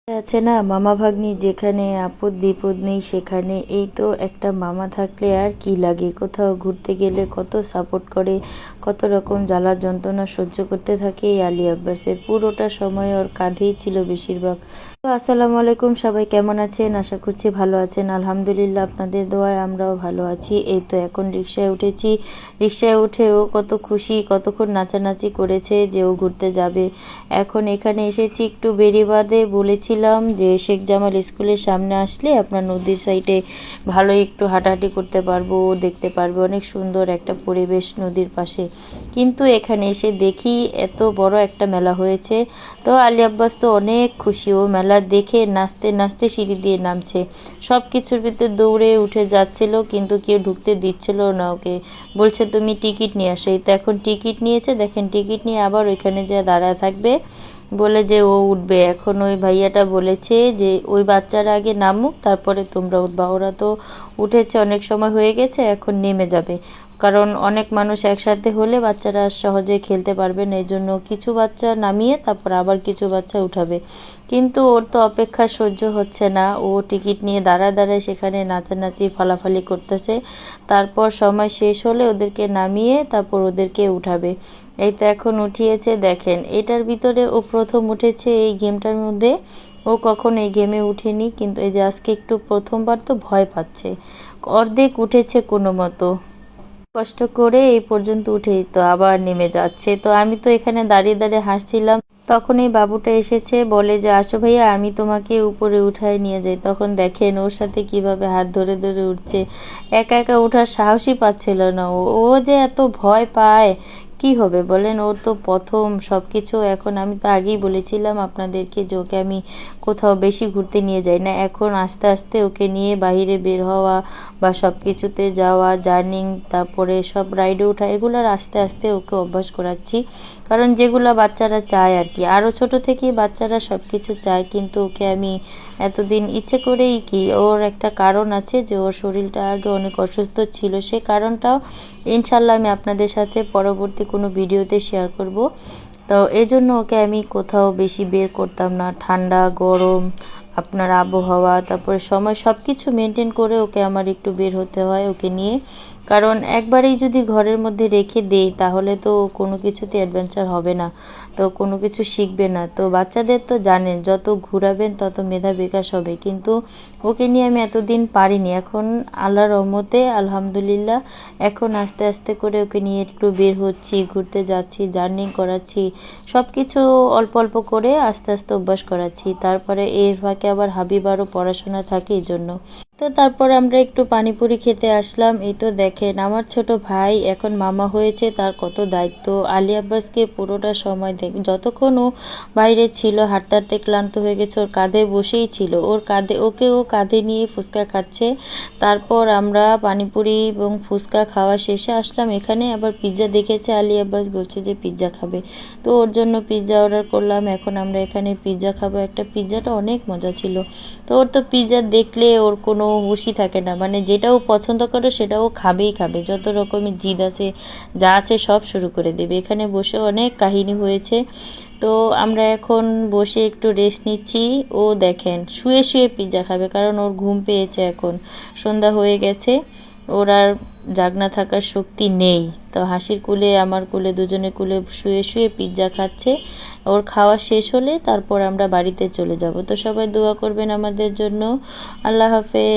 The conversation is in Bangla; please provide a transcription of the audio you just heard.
আছে না মামা ভাগ্নি, যেখানে আপদ বিপদ নেই সেখানে। এই তো একটা মামা থাকলে আর কি লাগে। কোথাও ঘুরতে গেলে কত সাপোর্ট করে, কত রকম জ্বালা যন্ত্রণা সহ্য করতে থাকে। এই আলী আব্বাসের পুরোটা সময় ওর কাঁধেই ছিল বেশিরভাগ। তো আসসালামু আলাইকুম, সবাই কেমন আছেন? আশা করছি ভালো আছেন। আলহামদুলিল্লাহ, আপনাদের দোয়ায় আমরাও ভালো আছি। এই তো এখন রিক্সায় উঠেছি। রিক্সায় উঠেও কত খুশি, কতক্ষণ নাচানাচি করেছে যে ও ঘুরতে যাবে। এখন এখানে এসেছি একটু বেড়িবাঁধে। বলেছিলাম যে শেখ জামাল স্কুলের সামনে আসলে আপনার নদীর সাইডে ভালো একটু হাঁটাহাঁটি করতে পারবো, দেখতে পারবো, অনেক সুন্দর একটা পরিবেশ নদীর পাশে। কিন্তু এখানে এসে দেখি এত বড় একটা মেলা হয়েছে। তো আলী আব্বাস তো অনেক খুশি, ও মেলা দেখে নাচতে নাচতে সিঁড়ি দিয়ে নামছে। সব কিছুর ভিতরে দৌড়ে উঠে যাচ্ছিল, কিন্তু কেউ ঢুকতে দিচ্ছিল না ওকে। বলছে তুমি টিকিট নিয়ে আসো। এই তো এখন টিকিট নিয়েছে, দেখেন টিকিট নিয়ে আবার ওইখানে যা দাঁড়ায় থাকবে, বলে যে ও উঠবে। এখন ওই ভাইয়াটা বলেছে যে ওই বাচ্চারা আগে নামুক, তারপরে তোমরা উঠবা। ওরা তো উঠেছে, অনেক সময় হয়ে গেছে, এখন নেমে যাবে। কারণ অনেক মানুষ একসাথে হলে বাচ্চারা সহজে খেলতে পারবে না, এই জন্য কিছু বাচ্চা নামিয়ে তারপর আবার কিছু বাচ্চা উঠাবে। কিন্তু ওর তো অপেক্ষা সহ্য হচ্ছে না, ও টিকিট নিয়ে দাঁড়ায় দাঁড়ায় সেখানে নাচানাচি ফালাফালি করতেছে। তারপর সময় শেষ হলে ওদেরকে নামিয়ে তারপর ওদেরকে উঠাবে। এই তো এখন উঠিয়েছে, দেখেন এটার ভিতরে ও প্রথম উঠেছে এই গেমটার মধ্যে। ও কখনো এই গেমে উঠেনি, কিন্তু এই যে আজকে একটু প্রথমবার তো ভয় পাচ্ছে। অর্ধেক উঠেছে কোনো মতো, কষ্ট করে এই পর্যন্ত উঠেই তো আবার নেমে যাচ্ছে। তো আমি তো এখানে দাঁড়িয়ে দাঁড়িয়ে হাসছিলাম। তখন এই বাবুটা এসেছে, বলে যে আসো ভাইয়া আমি তোমাকে উপরে উঠায় নিয়ে যাই। তখন দেখেন ওর সাথে কিভাবে হাত ধরে ধরে উঠছে। একা একা ওঠার সাহসই পাচ্ছিল না ও। ও যে এত ভয় পায়, কি হবে বলেন? ওর তো প্রথম সবকিছু। এখন আমি তো আগেই বলেছিলাম আপনাদেরকে যে ওকে আমি কোথাও বেশি ঘুরতে নিয়ে যাই না। এখন আস্তে আস্তে ওকে নিয়ে বাইরে বের হওয়া বা সব কিছুতে যাওয়া, জার্নিং, তারপরে সব রাইডে ওঠা, এগুলোর আস্তে আস্তে ওকে অভ্যাস করাচ্ছি। কারণ যেগুলো বাচ্চারা চায় আর কি, আরও ছোট থেকেই বাচ্চারা সব কিছু চায়। কিন্তু ওকে আমি এতদিন ইচ্ছে করেই, কি ওর একটা কারণ আছে যে ওর শরীরটা আগে অনেক অসুস্থ ছিল, সে কারণটাও ইনশাল্লাহ আমি আপনাদের সাথে পরবর্তী কোনো ভিডিওতে শেয়ার করব। তো এই জন্য ওকে আমি কোথাও বেশি বের করতাম না। ঠান্ডা গরম আপনার আবহাওয়া, তারপরে সময়, সব কিছু মেনটেন করে ওকে আমার একটু বের হতে হয় ওকে নিয়ে। কারণ একবারেই যদি ঘরের মধ্যে রেখে দেই তাহলে তো কোনো কিছুতে অ্যাডভেঞ্চার হবে না, তো কোনো কিছু শিখবে না। তো বাচ্চাদের তো জানেন যত ঘুরাবেন তত মেধা বিকাশ হবে, কিন্তু ওকে নিয়ে আমি এতদিন পারিনি। এখন আল্লাহর রহমতে আলহামদুলিল্লাহ এখন আস্তে আস্তে করে ওকে নিয়ে একটু বের হচ্ছি, ঘুরতে যাচ্ছি, জার্নি করাচ্ছি, সব কিছু অল্প অল্প করে আস্তে আস্তে অভ্যাস করাচ্ছি। তারপরে এর ফাঁকে আবার হাবিবারও পড়াশোনা থাকে, এই জন্য। তো তারপর আমরা একটু পানিপুরি খেতে আসলাম। এই তো দেখেন আমার ছোট ভাই এখন মামা হয়েছে, তার কত দায়িত্ব। আলী আব্বাসকে পুরোটা সময় যতক্ষণ ও বাইরে ছিল হাঁটতে হাঁটতে ক্লান্ত হয়ে গেছে, ওর কাঁধে বসেই ছিল, ওর কাঁধে, ওকে ও কাঁধে নিয়ে ফুচকা খাচ্ছে। তারপর আমরা পানিপুরি এবং ফুচকা খাওয়া শেষে আসলাম এখানে। আবার পিৎজা দেখেছে আলী আব্বাস, বলছে যে পিৎজা খাবে, তো ওর জন্য পিৎজা অর্ডার করলাম। এখন আমরা এখানে পিৎজা খাবো। একটা পিৎজাটা অনেক মজা ছিল। তো ওর তো পিৎজা দেখলে ওর কোনো হুঁশই থাকে না, মানে যেটা ও পছন্দ করে সেটা ও খাবেই খাবে। যত রকমের জিদ আছে, যা আছে সব শুরু করে দেবে। এখানে বসে অনেক কাহিনী হয়েছে। তো আমরা এখন বসে একটু রেস্ট নিচ্ছি। ও দেখেন শুয়ে শুয়ে পিৎজা খাবে, কারণ ওর ঘুম পেয়েছে, এখন সন্ধ্যা হয়ে গেছে, ওর আর জাগনা থাকার শক্তি নেই। তো হাসির কুলে আমার কুলে দুজনে কুলে শুয়ে শুয়ে পিৎজা খাচ্ছে। ওর খাওয়া শেষ হলে তারপর আমরা বাড়িতে চলে যাব। তো সবাই দোয়া করবেন আমাদের জন্য। আল্লাহ হাফেজ।